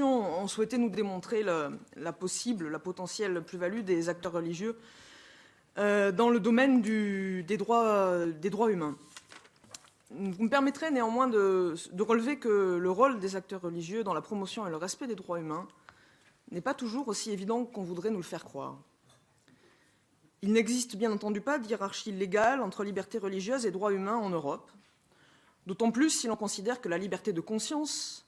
intervention ont souhaité nous démontrer la potentielle plus-value des acteurs religieux dans le domaine des droits humains. Vous me permettrez néanmoins de relever que le rôle des acteurs religieux dans la promotion et le respect des droits humains n'est pas toujours aussi évident qu'on voudrait nous le faire croire. Il n'existe bien entendu pas de hiérarchie légale entre liberté religieuse et droits humains en Europe, d'autant plus si l'on considère que la liberté de conscience,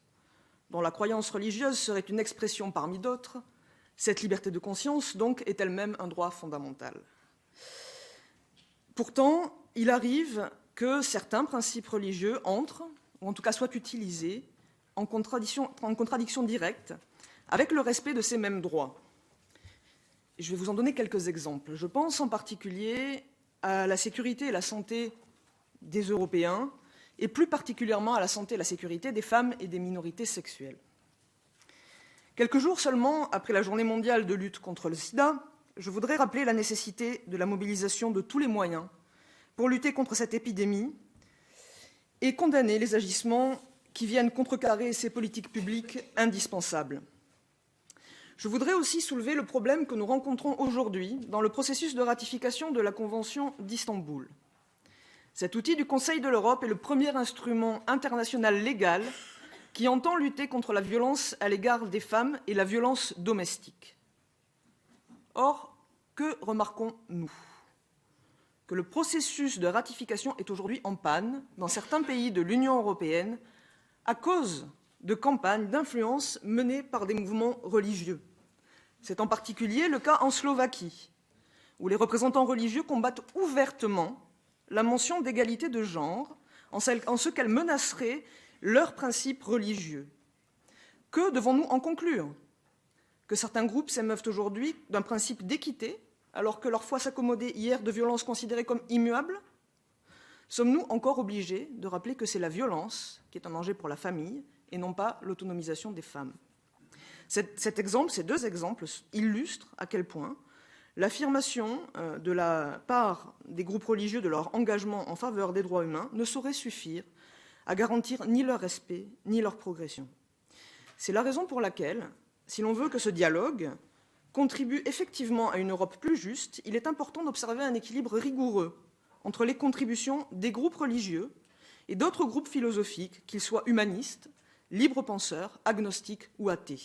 dont la croyance religieuse serait une expression parmi d'autres, cette liberté de conscience, donc, est elle-même un droit fondamental. Pourtant, il arrive que certains principes religieux entrent, ou en tout cas soient utilisés, en contradiction directe avec le respect de ces mêmes droits. Je vais vous en donner quelques exemples. Je pense en particulier à la sécurité et la santé des Européens, et plus particulièrement à la santé et la sécurité des femmes et des minorités sexuelles. Quelques jours seulement après la Journée mondiale de lutte contre le sida, je voudrais rappeler la nécessité de la mobilisation de tous les moyens pour lutter contre cette épidémie et condamner les agissements qui viennent contrecarrer ces politiques publiques indispensables. Je voudrais aussi soulever le problème que nous rencontrons aujourd'hui dans le processus de ratification de la Convention d'Istanbul. Cet outil du Conseil de l'Europe est le premier instrument international légal qui entend lutter contre la violence à l'égard des femmes et la violence domestique. Or, que remarquons-nous ? Que le processus de ratification est aujourd'hui en panne dans certains pays de l'Union européenne à cause de campagnes d'influence menées par des mouvements religieux. C'est en particulier le cas en Slovaquie, où les représentants religieux combattent ouvertement la mention d'égalité de genre en ce qu'elle menacerait leurs principes religieux. Que devons-nous en conclure ? Que certains groupes s'émeuvent aujourd'hui d'un principe d'équité, alors que leur foi s'accommodait hier de violences considérées comme immuables ? Sommes-nous encore obligés de rappeler que c'est la violence qui est un danger pour la famille et non pas l'autonomisation des femmes ? Ces deux exemples illustrent à quel point l'affirmation de la part des groupes religieux de leur engagement en faveur des droits humains ne saurait suffire à garantir ni leur respect ni leur progression. C'est la raison pour laquelle, si l'on veut que ce dialogue contribue effectivement à une Europe plus juste, il est important d'observer un équilibre rigoureux entre les contributions des groupes religieux et d'autres groupes philosophiques, qu'ils soient humanistes, libres-penseurs, agnostiques ou athées.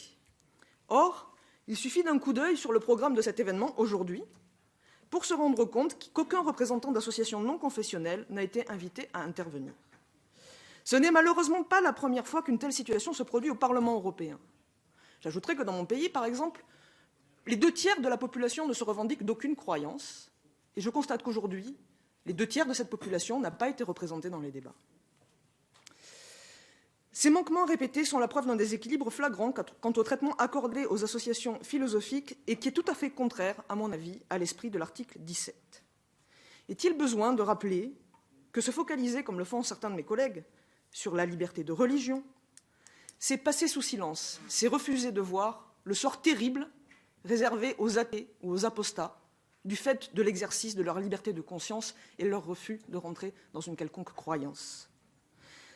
Or, il suffit d'un coup d'œil sur le programme de cet événement aujourd'hui pour se rendre compte qu'aucun représentant d'association non confessionnelle n'a été invité à intervenir. Ce n'est malheureusement pas la première fois qu'une telle situation se produit au Parlement européen. J'ajouterai que dans mon pays, par exemple, les 2/3 de la population ne se revendiquent d'aucune croyance, et je constate qu'aujourd'hui, les 2/3 de cette population n'a pas été représentée dans les débats. Ces manquements répétés sont la preuve d'un déséquilibre flagrant quant au traitement accordé aux associations philosophiques et qui est tout à fait contraire, à mon avis, à l'esprit de l'article 17. Est-il besoin de rappeler que se focaliser, comme le font certains de mes collègues, sur la liberté de religion, c'est passer sous silence, c'est refuser de voir le sort terrible réservé aux athées ou aux apostats du fait de l'exercice de leur liberté de conscience et leur refus de rentrer dans une quelconque croyance.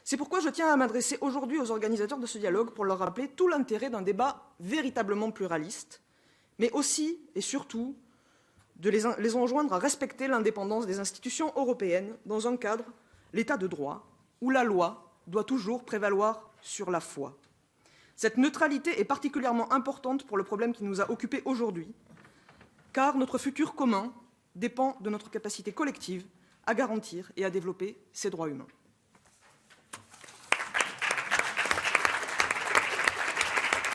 C'est pourquoi je tiens à m'adresser aujourd'hui aux organisateurs de ce dialogue pour leur rappeler tout l'intérêt d'un débat véritablement pluraliste, mais aussi et surtout de les enjoindre à respecter l'indépendance des institutions européennes dans un cadre, l'état de droit, où la loi doit toujours prévaloir sur la foi. Cette neutralité est particulièrement importante pour le problème qui nous a occupés aujourd'hui, car notre futur commun dépend de notre capacité collective à garantir et à développer ces droits humains.